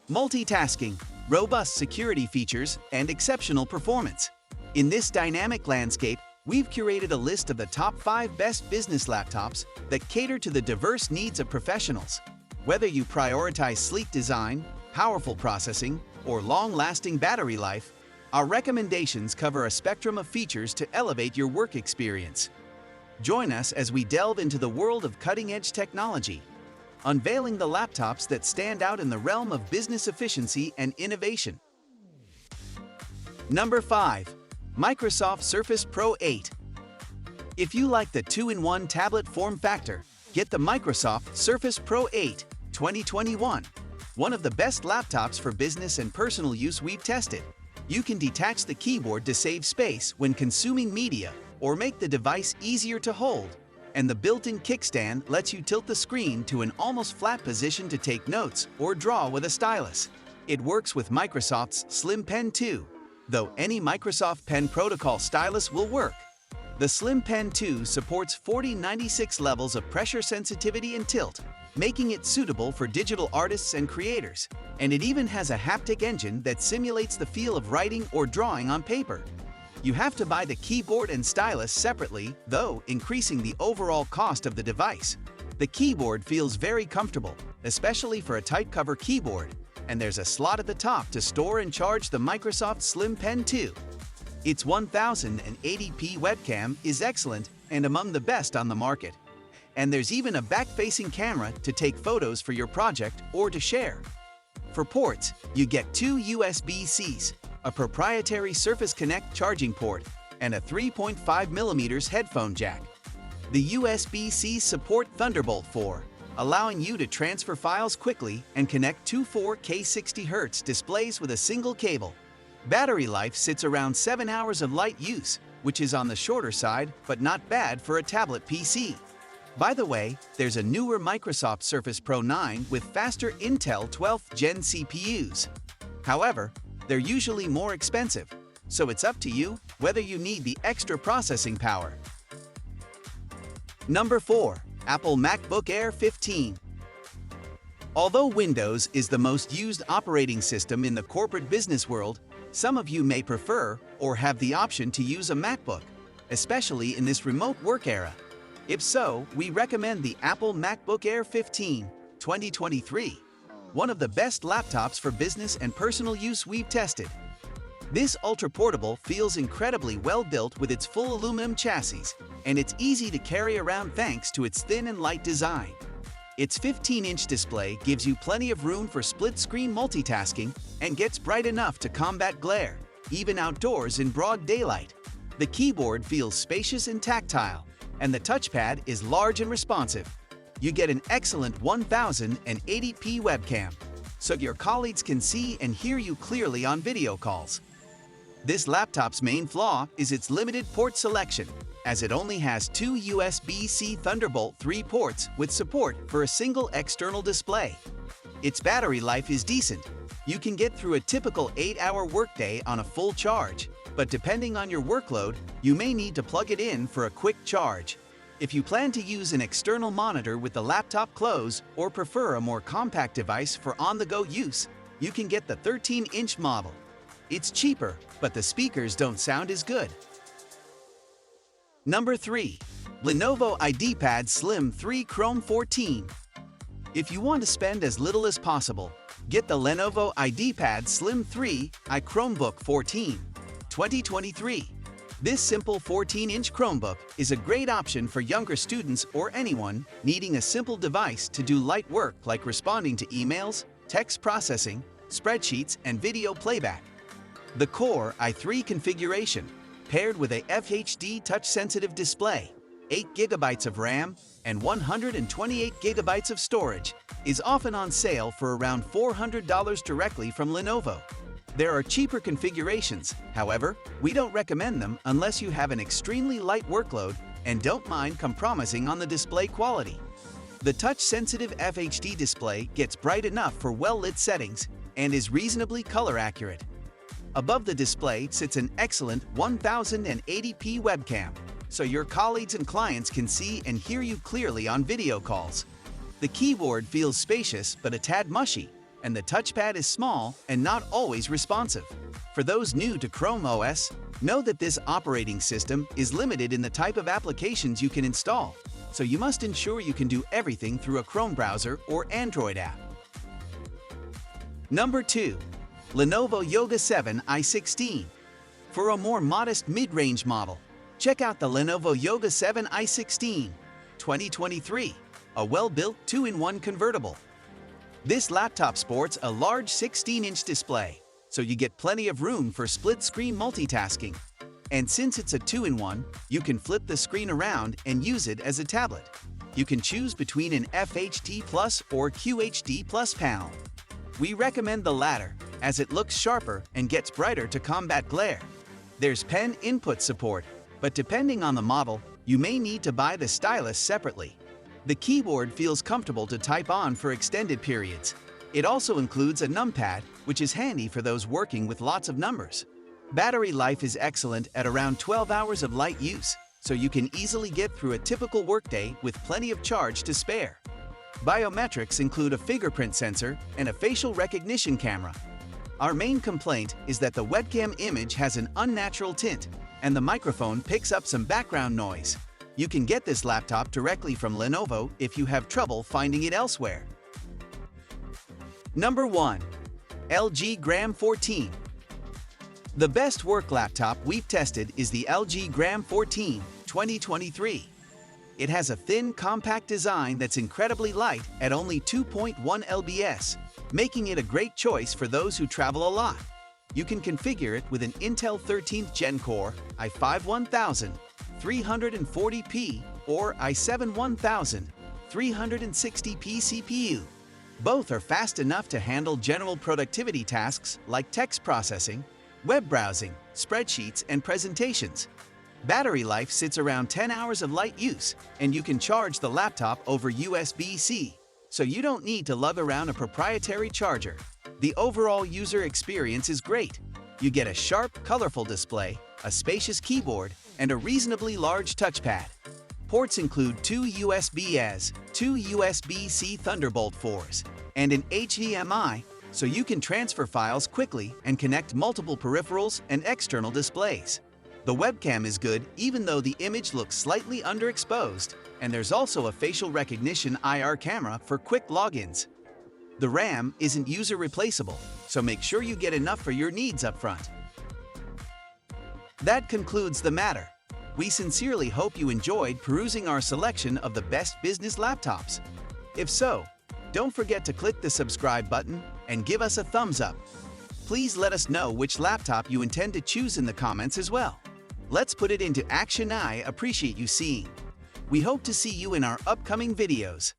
multitasking, robust security features, and exceptional performance. In this dynamic landscape, we've curated a list of the top 5 best business laptops that cater to the diverse needs of professionals. Whether you prioritize sleek design, powerful processing, or long-lasting battery life, our recommendations cover a spectrum of features to elevate your work experience. Join us as we delve into the world of cutting-edge technology, unveiling the laptops that stand out in the realm of business efficiency and innovation. Number 5. Microsoft Surface Pro 8. If you like the 2-in-1 tablet form factor, get the Microsoft Surface Pro 8 2021, one of the best laptops for business and personal use we've tested. You can detach the keyboard to save space when consuming media or make the device easier to hold, and the built-in kickstand lets you tilt the screen to an almost flat position to take notes or draw with a stylus. It works with Microsoft's Slim Pen 2, though any Microsoft Pen Protocol stylus will work. The Slim Pen 2 supports 4096 levels of pressure sensitivity and tilt, making it suitable for digital artists and creators, and it even has a haptic engine that simulates the feel of writing or drawing on paper. You have to buy the keyboard and stylus separately, though, increasing the overall cost of the device. The keyboard feels very comfortable, especially for a tight cover keyboard, and there's a slot at the top to store and charge the Microsoft Slim Pen 2. Its 1080p webcam is excellent and among the best on the market. And there's even a back-facing camera to take photos for your project or to share. For ports, you get 2 USB-Cs, a proprietary Surface Connect charging port, and a 3.5mm headphone jack. The USB-Cs support Thunderbolt 4, allowing you to transfer files quickly and connect two 4K 60Hz displays with a single cable. Battery life sits around 7 hours of light use, which is on the shorter side but not bad for a tablet PC. By the way, there's a newer Microsoft Surface Pro 9 with faster Intel 12th Gen CPUs. However, they're usually more expensive, so it's up to you whether you need the extra processing power. Number 4. Apple MacBook Air 15. Although Windows is the most used operating system in the corporate business world, some of you may prefer or have the option to use a MacBook, especially in this remote work era. If so, we recommend the Apple MacBook Air 15 2023, one of the best laptops for business and personal use we've tested. This ultra-portable feels incredibly well-built with its full aluminum chassis, and it's easy to carry around thanks to its thin and light design. Its 15-inch display gives you plenty of room for split-screen multitasking and gets bright enough to combat glare, even outdoors in broad daylight. The keyboard feels spacious and tactile, and the touchpad is large and responsive. You get an excellent 1080p webcam, so your colleagues can see and hear you clearly on video calls. This laptop's main flaw is its limited port selection, as it only has 2 USB-C Thunderbolt 3 ports with support for a single external display. Its battery life is decent. You can get through a typical 8-hour workday on a full charge, but depending on your workload, you may need to plug it in for a quick charge. If you plan to use an external monitor with the laptop closed or prefer a more compact device for on-the-go use, you can get the 13-inch model. It's cheaper, but the speakers don't sound as good. Number 3. Lenovo IdeaPad Slim 3 Chrome 14. If you want to spend as little as possible, get the Lenovo IdeaPad Slim 3 iChromebook 14 2023. This simple 14-inch Chromebook is a great option for younger students or anyone needing a simple device to do light work like responding to emails, text processing, spreadsheets, and video playback. The Core i3 configuration, paired with a FHD touch-sensitive display, 8 GB of RAM, and 128 GB of storage, is often on sale for around $400 directly from Lenovo. There are cheaper configurations, however, we don't recommend them unless you have an extremely light workload and don't mind compromising on the display quality. The touch-sensitive FHD display gets bright enough for well-lit settings and is reasonably color accurate. Above the display sits an excellent 1080p webcam, so your colleagues and clients can see and hear you clearly on video calls. The keyboard feels spacious but a tad mushy, and the touchpad is small and not always responsive. For those new to Chrome OS, know that this operating system is limited in the type of applications you can install, so you must ensure you can do everything through a Chrome browser or Android app. Number 2. Lenovo Yoga 7 i16. For a more modest mid-range model, check out the Lenovo Yoga 7 i16 2023, a well-built 2-in-1 convertible. This laptop sports a large 16-inch display, so you get plenty of room for split-screen multitasking. And since it's a 2-in-1, you can flip the screen around and use it as a tablet. You can choose between an FHD Plus or QHD Plus panel. We recommend the latter, as it looks sharper and gets brighter to combat glare. There's pen input support, but depending on the model, you may need to buy the stylus separately. The keyboard feels comfortable to type on for extended periods. It also includes a numpad, which is handy for those working with lots of numbers. Battery life is excellent at around 12 hours of light use, so you can easily get through a typical workday with plenty of charge to spare. Biometrics include a fingerprint sensor and a facial recognition camera. Our main complaint is that the webcam image has an unnatural tint, and the microphone picks up some background noise. You can get this laptop directly from Lenovo if you have trouble finding it elsewhere. Number 1. LG Gram 14. The best work laptop we've tested is the LG Gram 14 2023. It has a thin, compact design that's incredibly light at only 2.1 lbs, making it a great choice for those who travel a lot. You can configure it with an Intel 13th Gen Core i5 1340p or i7 1360p CPU. Both are fast enough to handle general productivity tasks like text processing, web browsing, spreadsheets, and presentations. Battery life sits around 10 hours of light use, and you can charge the laptop over USB-C, so you don't need to lug around a proprietary charger. The overall user experience is great. You get a sharp, colorful display, a spacious keyboard, and a reasonably large touchpad. Ports include two USB-As, two USB-C Thunderbolt 4s, and an HDMI, so you can transfer files quickly and connect multiple peripherals and external displays. The webcam is good even though the image looks slightly underexposed, and there's also a facial recognition IR camera for quick logins. The RAM isn't user replaceable, so make sure you get enough for your needs up front. That concludes the matter. We sincerely hope you enjoyed perusing our selection of the best business laptops. If so, don't forget to click the subscribe button and give us a thumbs up. Please let us know which laptop you intend to choose in the comments as well. Let's put it into action. I appreciate you seeing. We hope to see you in our upcoming videos.